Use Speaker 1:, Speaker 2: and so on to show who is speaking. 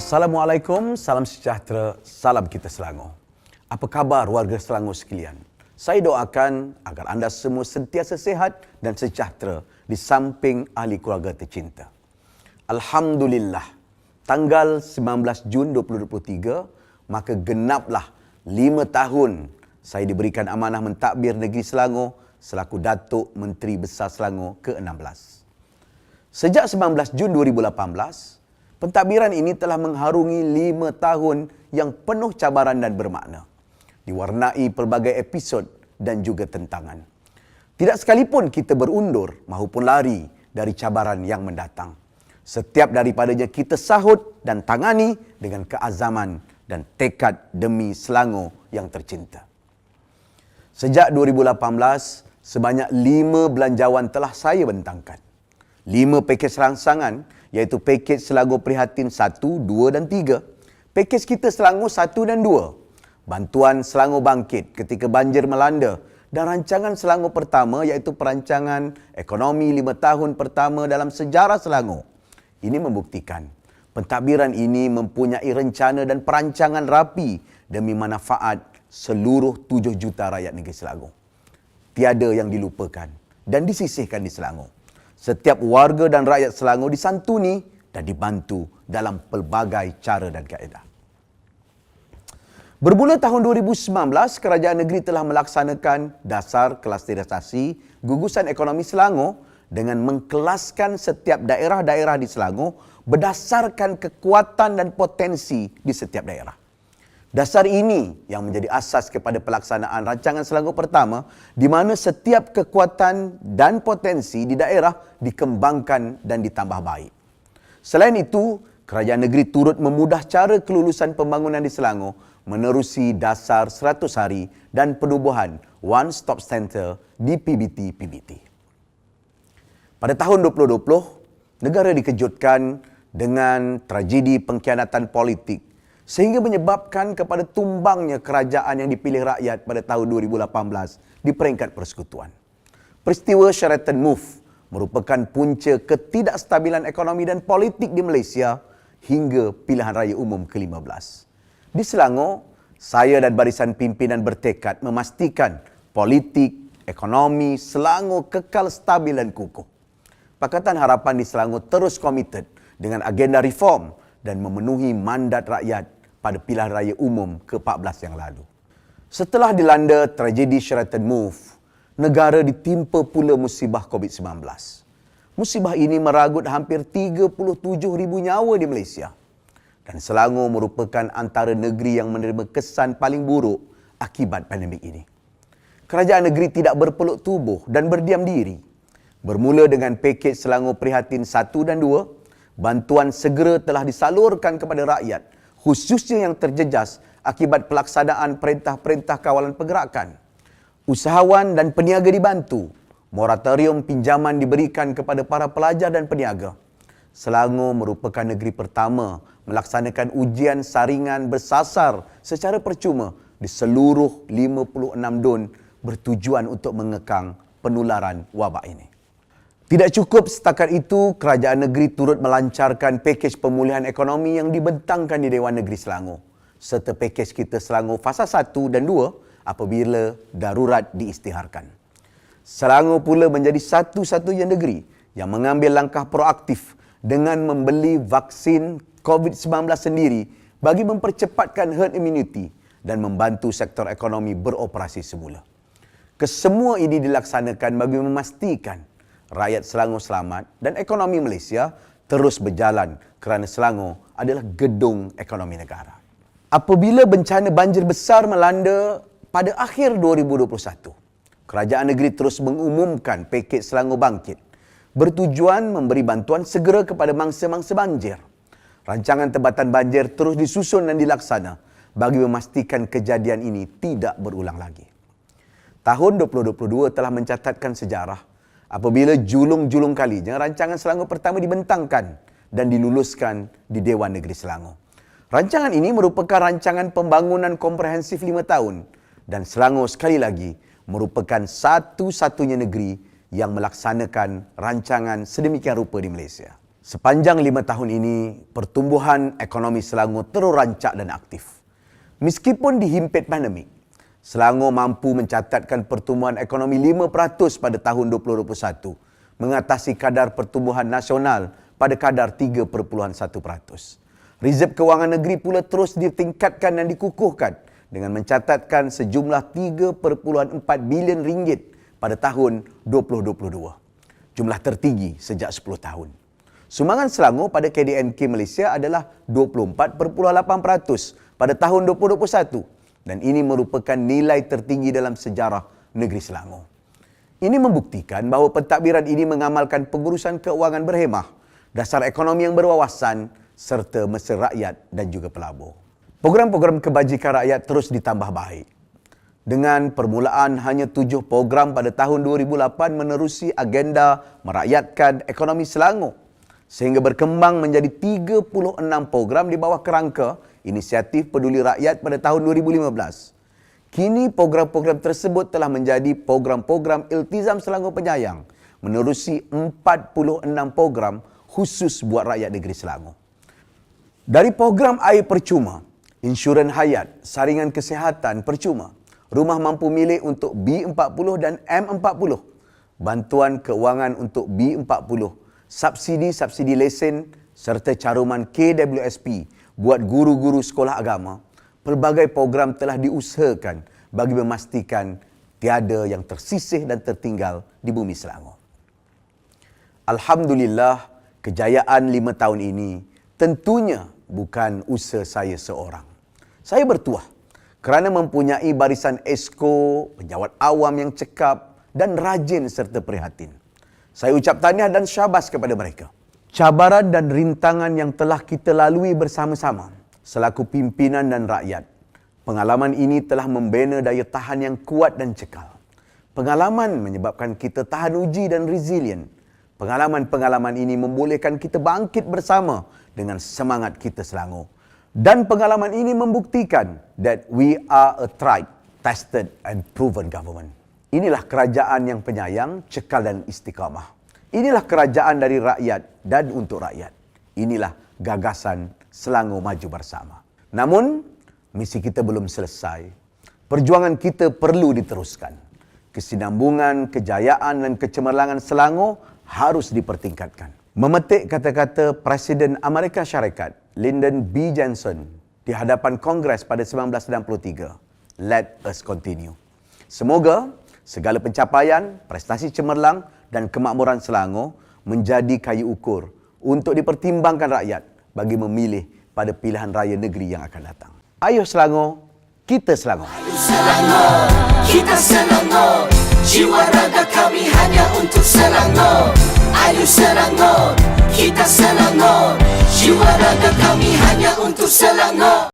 Speaker 1: Assalamualaikum, salam sejahtera, salam kita Selangor. Apa khabar warga Selangor sekalian? Saya doakan agar anda semua sentiasa sihat dan sejahtera di samping ahli keluarga tercinta. Alhamdulillah, tanggal 19 Jun 2023, maka genaplah 5 tahun saya diberikan amanah mentadbir negeri Selangor selaku Datuk Menteri Besar Selangor ke-16. Sejak 19 Jun 2018, pentadbiran ini telah mengharungi 5 tahun yang penuh cabaran dan bermakna, diwarnai pelbagai episod dan juga tentangan. Tidak sekalipun kita berundur maupun lari dari cabaran yang mendatang. Setiap daripadanya kita sahut dan tangani dengan keazaman dan tekad demi Selangor yang tercinta. Sejak 2018, sebanyak 5 belanjawan telah saya bentangkan. 5 pakej rangsangan, iaitu pakej Selangor Prihatin 1, 2 dan 3, pakej kita Selangor 1 dan 2, bantuan Selangor Bangkit ketika banjir melanda, dan rancangan Selangor Pertama iaitu perancangan ekonomi 5 tahun pertama dalam sejarah Selangor. Ini membuktikan pentadbiran ini mempunyai rencana dan perancangan rapi demi manfaat seluruh 7 juta rakyat negeri Selangor. Tiada yang dilupakan dan disisihkan di Selangor. Setiap warga dan rakyat Selangor disantuni dan dibantu dalam pelbagai cara dan kaedah. Bermula tahun 2019, kerajaan negeri telah melaksanakan dasar klasterisasi gugusan ekonomi Selangor dengan mengkelaskan setiap daerah-daerah di Selangor berdasarkan kekuatan dan potensi di setiap daerah. Dasar ini yang menjadi asas kepada pelaksanaan rancangan Selangor Pertama, di mana setiap kekuatan dan potensi di daerah dikembangkan dan ditambah baik. Selain itu, kerajaan negeri turut memudah cara kelulusan pembangunan di Selangor menerusi dasar 100 hari dan penubuhan One Stop Center di PBT-PBT. Pada tahun 2020, negara dikejutkan dengan tragedi pengkhianatan politik sehingga menyebabkan kepada tumbangnya kerajaan yang dipilih rakyat pada tahun 2018 di peringkat persekutuan. Peristiwa Sheraton Move merupakan punca ketidakstabilan ekonomi dan politik di Malaysia hingga pilihan raya umum ke-15. Di Selangor, saya dan barisan pimpinan bertekad memastikan politik, ekonomi Selangor kekal stabil dan kukuh. Pakatan Harapan di Selangor terus komited dengan agenda reform dan memenuhi mandat rakyat pada pilihan raya umum ke-14 yang lalu. Setelah dilanda tragedi Sheraton Move, negara ditimpa pula musibah COVID-19. Musibah ini meragut hampir 37,000 nyawa di Malaysia. Dan Selangor merupakan antara negeri yang menerima kesan paling buruk akibat pandemik ini. Kerajaan negeri tidak berpeluk tubuh dan berdiam diri. Bermula dengan pakej Selangor Prihatin 1 dan 2, bantuan segera telah disalurkan kepada rakyat, khususnya yang terjejas akibat pelaksanaan perintah-perintah kawalan pergerakan. Usahawan dan peniaga dibantu. Moratorium pinjaman diberikan kepada para pelajar dan peniaga. Selangor merupakan negeri pertama melaksanakan ujian saringan bersasar secara percuma di seluruh 56 DUN bertujuan untuk mengekang penularan wabak ini. Tidak cukup setakat itu, kerajaan negeri turut melancarkan pakej pemulihan ekonomi yang dibentangkan di Dewan Negeri Selangor, serta pakej kita Selangor Fasa 1 dan 2 apabila darurat diisytiharkan. Selangor pula menjadi satu-satunya negeri yang mengambil langkah proaktif dengan membeli vaksin COVID-19 sendiri bagi mempercepatkan herd immunity dan membantu sektor ekonomi beroperasi semula. Kesemua ini dilaksanakan bagi memastikan rakyat Selangor selamat dan ekonomi Malaysia terus berjalan kerana Selangor adalah gedung ekonomi negara. Apabila bencana banjir besar melanda pada akhir 2021, kerajaan negeri terus mengumumkan pakej Selangor Bangkit bertujuan memberi bantuan segera kepada mangsa-mangsa banjir. Rancangan tempatan banjir terus disusun dan dilaksana bagi memastikan kejadian ini tidak berulang lagi. Tahun 2022 telah mencatatkan sejarah apabila julung-julung kalinya rancangan Selangor Pertama dibentangkan dan diluluskan di Dewan Negeri Selangor. Rancangan ini merupakan rancangan pembangunan komprehensif 5 tahun dan Selangor sekali lagi merupakan satu-satunya negeri yang melaksanakan rancangan sedemikian rupa di Malaysia. Sepanjang 5 tahun ini, pertumbuhan ekonomi Selangor terus rancak dan aktif. Meskipun dihimpit pandemik, Selangor mampu mencatatkan pertumbuhan ekonomi 5% pada tahun 2021, mengatasi kadar pertumbuhan nasional pada kadar 3.1%. Rezerv kewangan negeri pula terus ditingkatkan dan dikukuhkan dengan mencatatkan sejumlah 3.4 bilion ringgit pada tahun 2022. Jumlah tertinggi sejak 10 tahun. Sumbangan Selangor pada KDNK Malaysia adalah 24.8% pada tahun 2021 dan ini merupakan nilai tertinggi dalam sejarah negeri Selangor. Ini membuktikan bahawa pentadbiran ini mengamalkan pengurusan keuangan berhemah, dasar ekonomi yang berwawasan serta mesra rakyat dan juga pelabur. Program-program kebajikan rakyat terus ditambah baik. Dengan permulaan hanya 7 program pada tahun 2008 menerusi agenda merakyatkan ekonomi Selangor, sehingga berkembang menjadi 36 program di bawah kerangka Inisiatif Peduli Rakyat pada tahun 2015. Kini program-program tersebut telah menjadi program-program Iltizam Selangor Penyayang, menerusi 46 program khusus buat rakyat negeri Selangor. Dari program air percuma, insurans hayat, saringan kesihatan percuma, rumah mampu milik untuk B40 dan M40, bantuan keuangan untuk B40, subsidi lesen serta caruman KWSP buat guru-guru sekolah agama, pelbagai program telah diusahakan bagi memastikan tiada yang tersisih dan tertinggal di bumi Selangor. Alhamdulillah, kejayaan 5 tahun ini tentunya bukan usaha saya seorang. Saya bertuah kerana mempunyai barisan esko, pejabat awam yang cekap dan rajin serta prihatin. Saya ucap tahniah dan syabas kepada mereka. Cabaran dan rintangan yang telah kita lalui bersama-sama selaku pimpinan dan rakyat. Pengalaman ini telah membina daya tahan yang kuat dan cekal. Pengalaman menyebabkan kita tahan uji dan resilient. Pengalaman-pengalaman ini membolehkan kita bangkit bersama dengan semangat kita Selangor. Dan pengalaman ini membuktikan that we are a tried, tested and proven government. Inilah kerajaan yang penyayang, cekal dan istiqamah. Inilah kerajaan dari rakyat dan untuk rakyat. Inilah gagasan Selangor Maju Bersama. Namun, misi kita belum selesai. Perjuangan kita perlu diteruskan. Kesinambungan, kejayaan dan kecemerlangan Selangor harus dipertingkatkan. Memetik kata-kata Presiden Amerika Syarikat, Lyndon B. Johnson, di hadapan Kongres pada 1993. Let us continue. Semoga segala pencapaian, prestasi cemerlang dan kemakmuran Selangor menjadi kayu ukur untuk dipertimbangkan rakyat bagi memilih pada pilihan raya negeri yang akan datang. Ayuh Selangor, kita Selangor.
Speaker 2: Ayuh Selangor, kita Selangor. Jiwa raga kami hanya untuk Selangor. Ayuh Selangor, kita Selangor. Jiwa raga kami hanya untuk Selangor.